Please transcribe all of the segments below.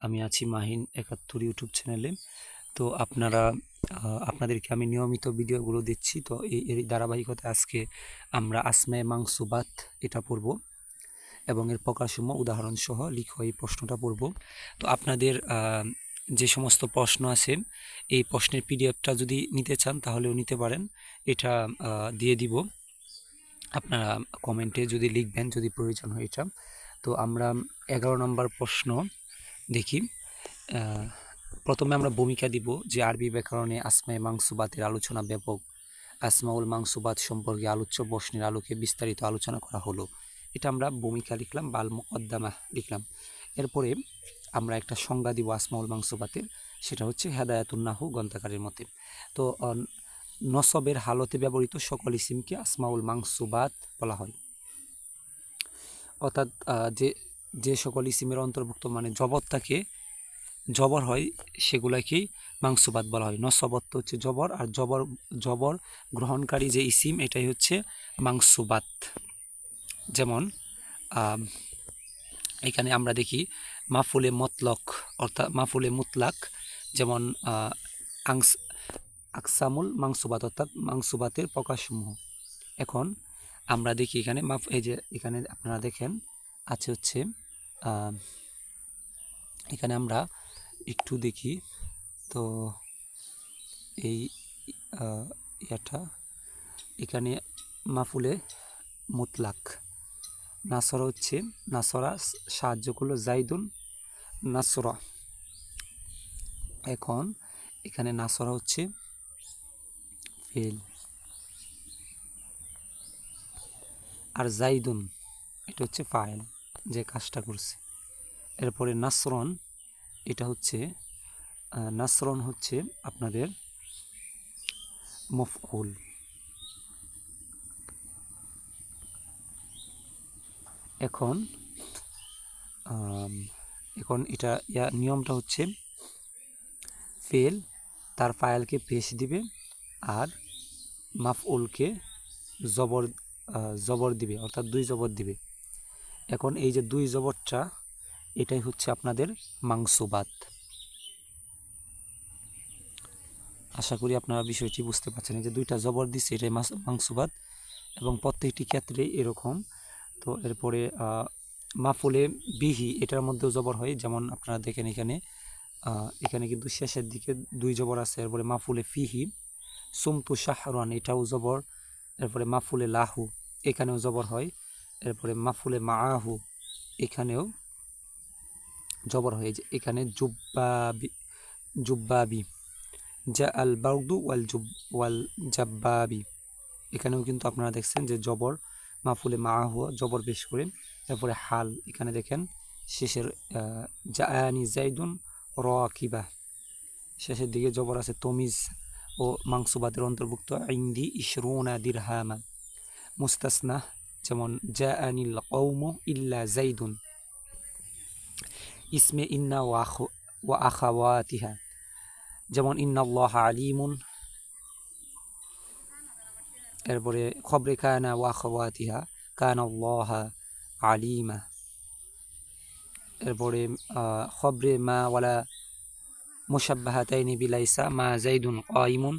আমি আছি মাহিন ৭১ ইউটিউব চ্যানেলে। তো আপনাদেরকে আমি নিয়মিত ভিডিওগুলো দিচ্ছি। তো এই ধারাবাহিকতায় আজকে আমরা আসমায়ে মানসুবাত এটা পড়ব এবং এর প্রকারসমূহ উদাহরণ সহ লিখো এই প্রশ্নটা পড়ব। তো আপনাদের যে সমস্ত প্রশ্ন আছে এই প্রশ্নের পিডিএফটা যদি নিতে চান তাহলেও নিতে পারেন। এটা দিয়ে দিব, আপনারা কমেন্টে যদি লিখবেন যদি প্রয়োজন হয় এটা। তো আমরা 11 নম্বর প্রশ্ন দেখি। প্রথমে আমরা ভূমিকা দিব যে আরবি ব্যাকরণে আসমায়ে মানসুবাতের আলোচনা ব্যাপক। আসমাউল মানসুবাত সম্পর্কে আলোচ্য প্রশ্নের আলোকে বিস্তারিত আলোচনা করা হলো। এটা আমরা ভূমিকা লিখলাম, বাল মুকদ্দামা লিখলাম। এরপরে আমরা একটা সংজ্ঞা দিব আসমাউল মানসুবাতের, সেটা হচ্ছে হেদায়াতুন নাহু গ্রন্থাকারের মতে। তো নসবের হালতে ব্যবহৃত সকল ইসিমকে আসমাউল মানসুবাত বলা হয়। অর্থাৎ যে সকল ইসিমের অন্তর্ভুক্ত মানে জবরটাকে জবর হয় সেগুলাকেই মানসুবাত বলা হয়। নসবত হচ্ছে জবর, আর জবর গ্রহণকারী যে ইসিম এটাই হচ্ছে মানসুবাত। যেমন এখানে আমরা দেখি মাফুলে মতলক অর্থাৎ মাফুলে মুতলাক, যেমন আকসামুল মানসুবাত অর্থাৎ মানসুবাতের প্রকাশসমূহ। এখন আমরা দেখি এখানে এই যে এখানে আপনারা দেখেন আছে হচ্ছে এখানে আমরা একটু দেখি। তো এই এটা এখানে মাফুলে মুতলাক নাসরা হচ্ছে নাসরা সাহায্য করলো জাইদুন নাসরা। এখন এখানে নাসরা হচ্ছে ফেল, আর জাইদুন এটা হচ্ছে ফাইল যে কাজটা করছে। এরপরে নাসরন এটা হচ্ছে নাসরন হচ্ছে আপনাদের মফউল। এখন এটা নিয়মটা হচ্ছে ফেল তার ফাইলকে পেশ দিবে আর মাফউলকে জবর দিবে, অর্থাৎ 2 জবর দিবে। এখন এই যে 2 জবরটা এটাই হচ্ছে আপনাদের মানসুবাত। আশা করি আপনারা বিষয়টি বুঝতে পারছেন। এই যে 2টা জবর দিচ্ছে এটাই মানসুবাত এবং প্রত্যেকটি ক্ষেত্রেই এরকম। তো এরপরে মাফুলে বিহি এটার মধ্যেও জবর হয়, যেমন আপনারা দেখেন এখানে কিন্তু শেষের দিকে 2 জবর আছে। এরপরে মাফুলে ফিহি সুমতু শাহরান এটাও জবর। এরপরে মাফুলে লাহু এখানেও জবর হয়। এরপরে মাফুলে মাআহু এখানেও জবর হয়। যে এখানে জুব্বাবি জা আল বাউদু ওয়াল জাব্বাবি এখানেও কিন্তু আপনারা দেখছেন যে জবর মাফুলে মাআহু জবর পেশ করে। তারপরে হাল এখানে দেখেন শেষের জাআনি জাইদুন রাকিবা শেষের দিকে জবর আছে। তমিজ ও মানসুবাতের অন্তর্ভুক্ত ইনদি ইশরুনা দিরহামা। মুস্তাসনা যেমন জাআনিল কওমু ইল্লা জাইদুন। ইসমে ইন্না ওয়া আখাওয়াতিহা যেমন ইন্নাল্লাহা আলিমুন। এরপরে খবরে কানা ওয়া আখাওয়াতিহা কানাল্লাহা আলিমা। এরপরে খবরে মা ওয়ালা মুশাব্বাহাতাইনি বিলাইসা মা জাইদুন কাইমুন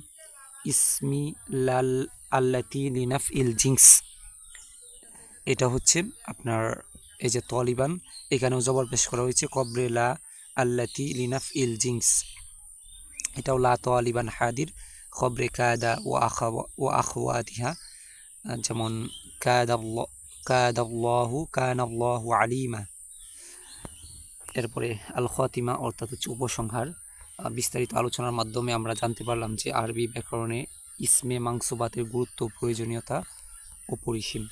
ইসমি লাল আল্লাতি লিনাফইল জিনস এটা হচ্ছে আপনার এই যে তলিবান এখানেও জবর পেশ করা হয়েছে কবরে লা আল্লাতি লিনাফইল জিনস এটাও লা তলিবান হাদির। খবরে কাদা ও আখওয়াতিহা যেমন কাদাল্লাহু কানাল্লাহু আলিমা। এরপরে আল খাতিমা অর্থাৎ হচ্ছে উপসংহার। বিস্তারিত আলোচনার মাধ্যমে আমরা জানতে পারলাম যে আরবি ব্যাকরণে ইসমে মানসুবাতের গুরুত্ব প্রয়োজনীয়তা অপরিসীম।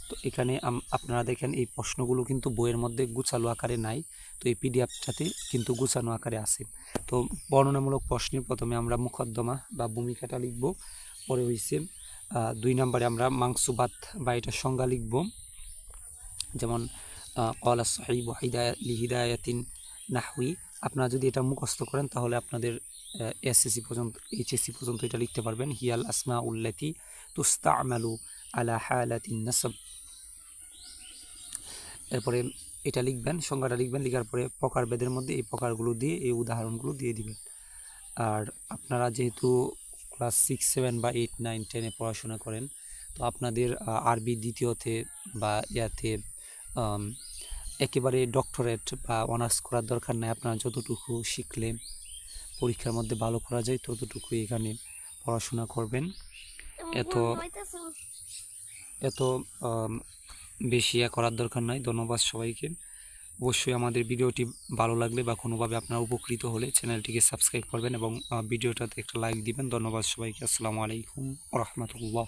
তো এখানে আপনারা দেখেন এই প্রশ্নগুলো কিন্তু বইয়ের মধ্যে গুছালো আকারে নাই, তো এই পিডিএফটাতে কিন্তু গুছানো আকারে আছে। তো বর্ণনামূলক প্রশ্নের প্রথমে আমরা মুকদ্দমা বা ভূমিকাটা লিখব, পরে হয়েছে 2 নম্বরে আমরা মানসুবাত বা এটা সংজ্ঞা লিখব। যেমন ক্বালা সাহিবু লিহিদায়াতিন নাহউই। আপনারা যদি এটা মুখস্থ করেন তাহলে আপনাদের এইচএসসি পর্যন্ত এটা লিখতে পারবেন। হিয়াল আসমা উল্লাতি তুস্তামালু আলা হালাতিন নাসব। এরপরে এটা লিখবেন, সংখ্যাটা লিখবেন, লেখার পরে প্রকারভেদের মধ্যে এই প্রকারগুলো দিয়ে এই উদাহরণগুলো দিয়ে দিবেন। আর আপনারা যেহেতু ক্লাস 6, 7 বা 8, 9, 10-এ পড়াশোনা করেন, তো আপনাদের আরবি দ্বিতীয়তে বা ইয়াতে একেবারে ডক্টরেট বা অনার্স করার দরকার নাই। আপনারা যতটুকু শিখলে পরীক্ষার মধ্যে ভালো করা যায় ততটুকু এখানে পড়াশোনা করবেন। এত এত বেশি করার দরকার নাই। ধন্যবাদ সবাইকে। অবশ্যই আমাদের ভিডিওটি ভালো লাগলে বা কোনোভাবে আপনারা উপকৃত হলে চ্যানেলটিকে সাবস্ক্রাইব করবেন এবং ভিডিওটাতে একটা লাইক দিবেন। ধন্যবাদ সবাইকে। আসসালামু আলাইকুম ওয়া রাহমাতুল্লাহ।